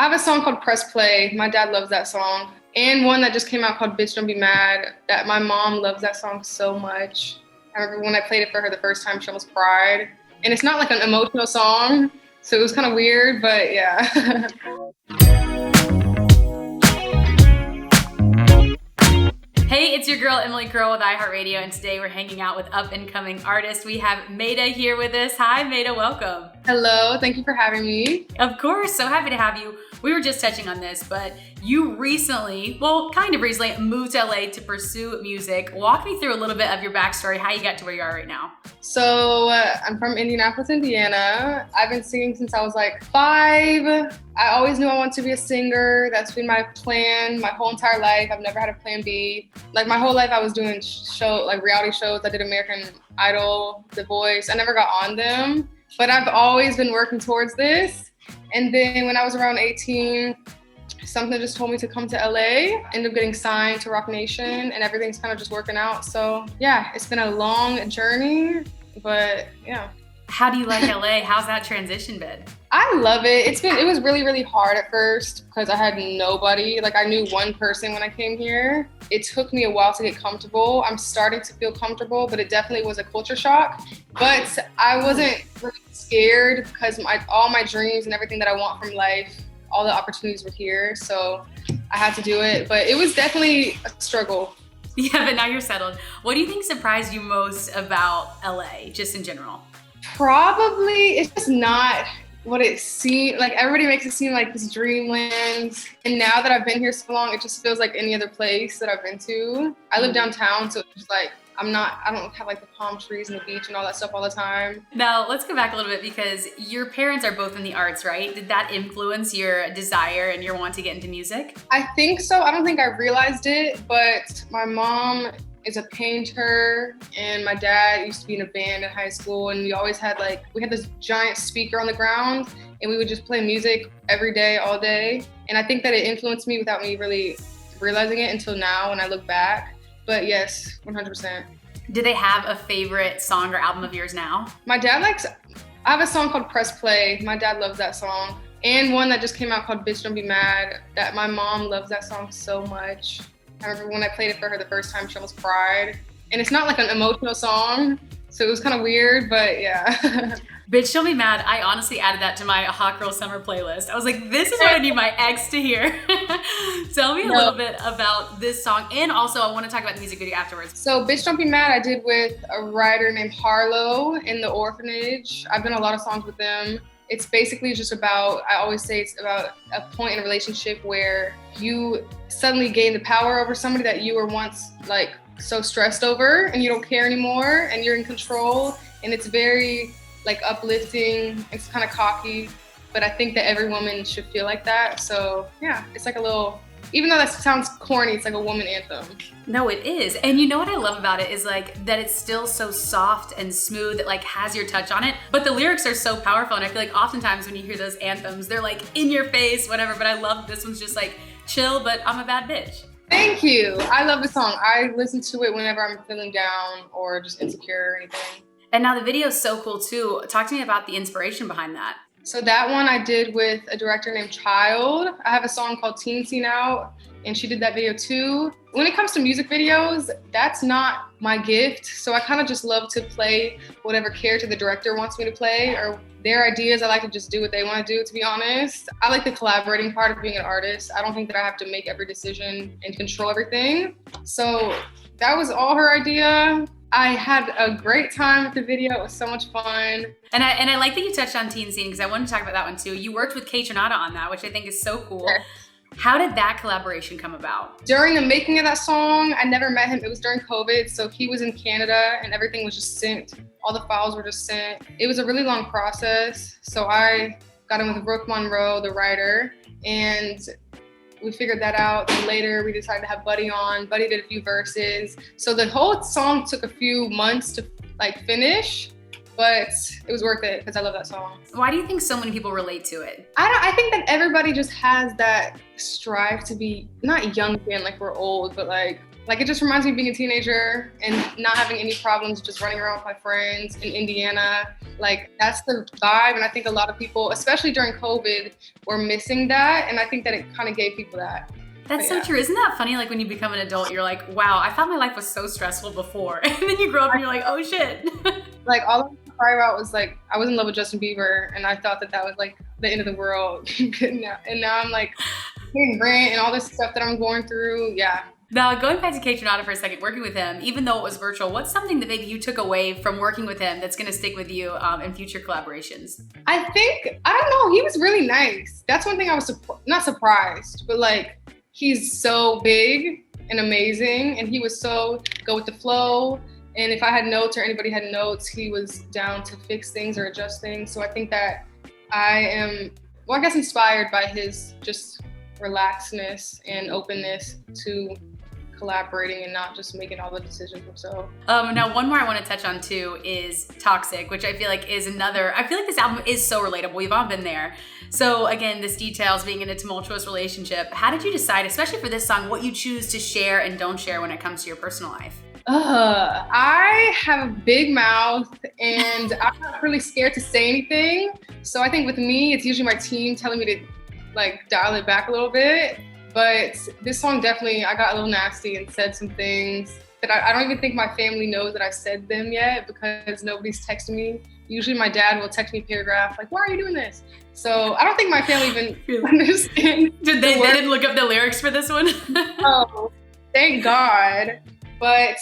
have a song called Press Play. My dad loves that song. And one that just came out called Bitch Don't Be Mad, that my mom loves that song so much. I remember when I played it for her the first time, she almost cried. And it's not like an emotional song, so it was kind of weird, but yeah. Hey, it's your girl, Emily Curl with iHeartRadio, and today we're hanging out with up-and-coming artists. We have Maeta'a here with us. Hi, Maeta'a, welcome. Hello, thank you for having me. Of course, so happy to have you. We were just touching on this, but you recently, moved to LA to pursue music. Walk me through a little bit of your backstory, how you got to where you are right now. So I'm from Indianapolis, Indiana. I've been singing since I was like 5. I always knew I wanted to be a singer. That's been my plan my whole entire life. I've never had a plan B. Like my whole life I was doing reality shows. I did American Idol, The Voice. I never got on them, but I've always been working towards this. And then when I was around 18, something just told me to come to LA, ended up getting signed to Rock Nation, and everything's kind of just working out. So yeah, it's been a long journey, but yeah. How do you like LA? How's that transition been? I love it. It was really, really hard at first because I had nobody. Like I knew one person when I came here. It took me a while to get comfortable. I'm starting to feel comfortable, but it definitely was a culture shock. But I wasn't really scared because all my dreams and everything that I want from life, all the opportunities were here. So I had to do it, but it was definitely a struggle. Yeah, but now you're settled. What do you think surprised you most about LA, just in general? Probably it's just not what it seemed like. Everybody makes it seem like this dreamland, and now that I've been here so long, it just feels like any other place that I've been to. I live downtown, so it's just like I don't have like the palm trees and the beach and all that stuff all the time. Now let's go back a little bit because your parents are both in the arts, right? Did that influence your desire and your want to get into music? I think so. I don't think I realized it, but my mom is a painter, and my dad used to be in a band in high school, and we had this giant speaker on the ground, and we would just play music every day, all day. And I think that it influenced me without me really realizing it until now when I look back. But yes, 100%. Do they have a favorite song or album of yours now? My dad I have a song called Press Play. My dad loves that song. And one that just came out called Bitch Don't Be Mad, that my mom loves that song so much. I remember when I played it for her the first time, she almost cried. And it's not like an emotional song, so it was kind of weird, but yeah. Bitch Don't Be Mad, I honestly added that to my Hot Girl Summer playlist. I was like, this is what I need my ex to hear. Tell me a little bit about this song, and also I want to talk about the music video afterwards. So Bitch Don't Be Mad, I did with a writer named Harlow in The Orphanage. I've done a lot of songs with them. It's basically just about, I always say it's about a point in a relationship where you suddenly gain the power over somebody that you were once like so stressed over, and you don't care anymore, and you're in control. And it's very like uplifting. It's kind of cocky, but I think that every woman should feel like that. So yeah, it's like a little, even though that sounds corny, it's like a woman anthem. No, it is. And you know what I love about it is like that it's still so soft and smooth, that like has your touch on it, but the lyrics are so powerful. And I feel like oftentimes when you hear those anthems, they're like in your face, whatever, but I love this one's just like chill, but I'm a bad bitch. Thank you. I love the song. I listen to it whenever I'm feeling down or just insecure or anything. And now the video is so cool too. Talk to me about the inspiration behind that. So that one I did with a director named Child. I have a song called Teen Scene out, and she did that video too. When it comes to music videos, that's not my gift. So I kind of just love to play whatever character the director wants me to play, or their ideas. I like to just do what they want to do, to be honest. I like the collaborating part of being an artist. I don't think that I have to make every decision and control everything. So that was all her idea. I had a great time with the video. It was so much fun. And I like that you touched on Teen Scene because I wanted to talk about that one too. You worked with Kaytranada on that, which I think is so cool. Yes. How did that collaboration come about? During the making of that song, I never met him. It was during COVID, so he was in Canada and everything was just sent. All the files were just sent. It was a really long process. So I got in with Brooke Monroe, the writer, and we figured that out. And later we decided to have Buddy on. Buddy did a few verses. So the whole song took a few months to finish, but it was worth it because I love that song. Why do you think so many people relate to it? I think that everybody just has that strive to be not young again, like we're old, but like Like, it just reminds me of being a teenager and not having any problems, just running around with my friends in Indiana. Like, that's the vibe. And I think a lot of people, especially during COVID, were missing that. And I think that it kind of gave people that. That's so true. Isn't that funny? Like, when you become an adult, you're like, wow, I thought my life was so stressful before. And then you grow up and you're like, oh shit. Like, all I was cry about was like, I was in love with Justin Bieber and I thought that was like the end of the world. And now I'm like getting rent and all this stuff that I'm going through. Yeah. Now, going back to Kaytranada for a second, working with him, even though it was virtual, what's something that maybe you took away from working with him that's going to stick with you in future collaborations? I don't know, he was really nice. That's one thing I was not surprised, but like, he's so big and amazing, and he was so go with the flow. And if I had notes or anybody had notes, he was down to fix things or adjust things. So I think that I am, I guess, inspired by his just relaxedness and openness to collaborating and not just making all the decisions himself. Now, one more I want to touch on too is Toxic, which I feel like is another, I feel like this album is so relatable. We've all been there. So again, this details being in a tumultuous relationship. How did you decide, especially for this song, what you choose to share and don't share when it comes to your personal life? I have a big mouth and I'm not really scared to say anything. So I think with me, it's usually my team telling me to like dial it back a little bit. But this song definitely, I got a little nasty and said some things that I don't even think my family knows that I said them yet because nobody's texted me. Usually my dad will text me a paragraph like, why are you doing this? So I don't think my family even understands. They didn't look up the lyrics for this one? Oh, thank God. But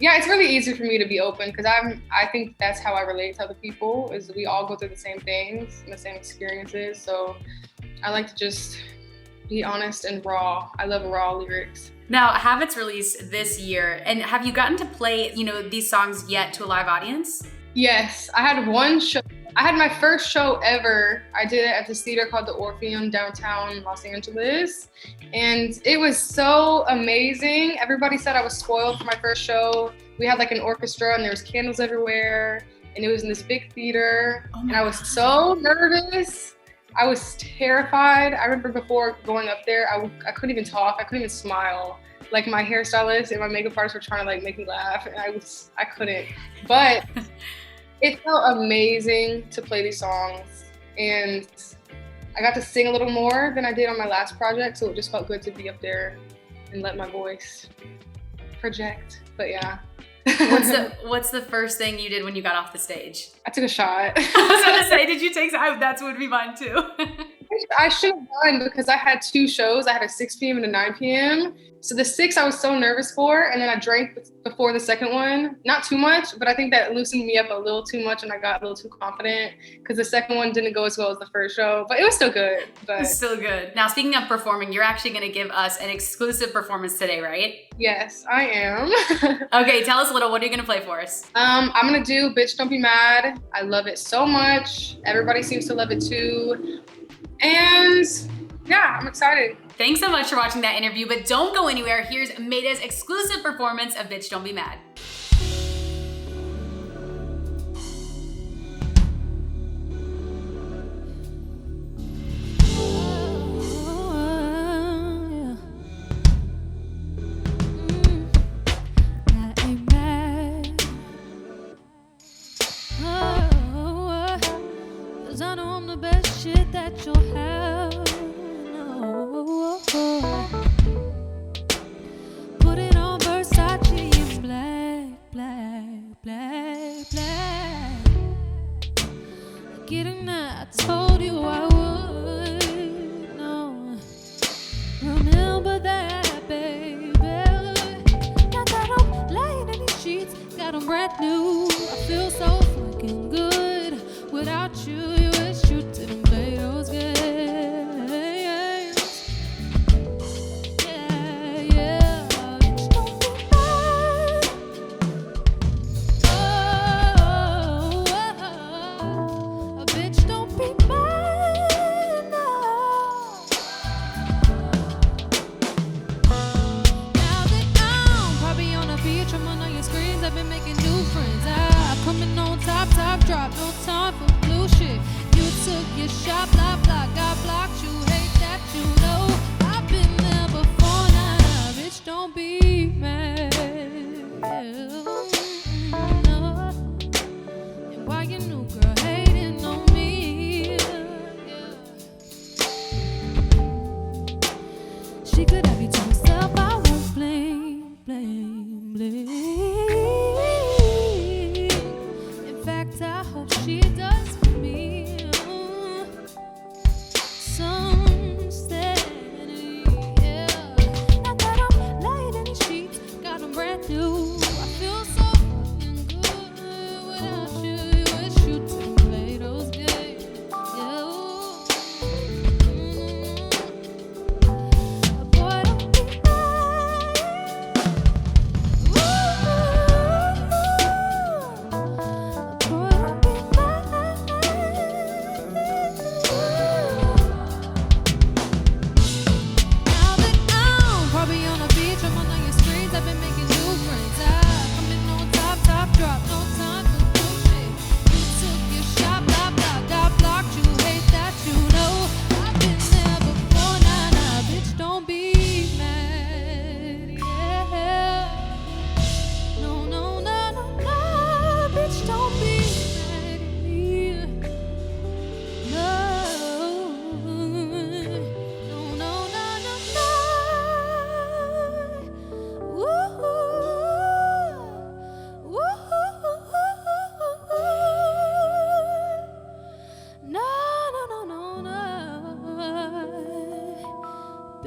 yeah, it's really easy for me to be open because I think that's how I relate to other people, is we all go through the same things and the same experiences. So I like to just be honest and raw. I love raw lyrics. Now, Habits released this year, and have you gotten to play, these songs yet to a live audience? Yes, I had one show. I had my first show ever. I did it at this theater called the Orpheum downtown Los Angeles. And it was so amazing. Everybody said I was spoiled for my first show. We had like an orchestra and there was candles everywhere. And it was in this big theater. And I was so nervous. I was terrified. I remember before going up there, I couldn't even talk. I couldn't even smile. Like my hairstylist and my makeup artist were trying to like make me laugh. And I couldn't. But it felt amazing to play these songs, and I got to sing a little more than I did on my last project, so it just felt good to be up there and let my voice project. But yeah. What's the first thing you did when you got off the stage? I took a shot. I was gonna say, did you take? That would be mine too. I should have done because I had two shows. I had a 6 p.m. and a 9 p.m. So the 6 I was so nervous for, and then I drank before the second one. Not too much, but I think that loosened me up a little too much and I got a little too confident because the second one didn't go as well as the first show, but it was still good. It's still good. Now, speaking of performing, you're actually going to give us an exclusive performance today, right? Yes, I am. Okay, tell us a little. What are you going to play for us? I'm going to do Bitch Don't Be Mad. I love it so much. Everybody seems to love it too. And yeah, I'm excited. Thanks so much for watching that interview, but don't go anywhere. Here's Maeta's exclusive performance of Bitch Don't Be Mad. I ain't mad. 'Cause I know I'm the best shit that you'll have. Put it on Versace in black, black, black, black. Get him now, I told you I would. No, remember that, baby. Now that I'm laying in these sheets, got them brand new. I feel so fucking good without you. You wish you didn't play those games. I've been making new friends.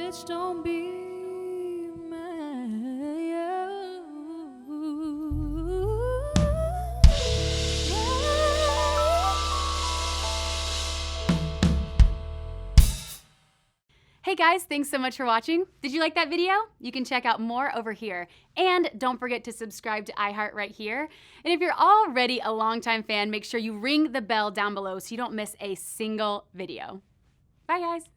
Bitch, don't be mad. Hey guys, thanks so much for watching. Did you like that video? You can check out more over here. And don't forget to subscribe to iHeart right here. And if you're already a longtime fan, make sure you ring the bell down below so you don't miss a single video. Bye guys.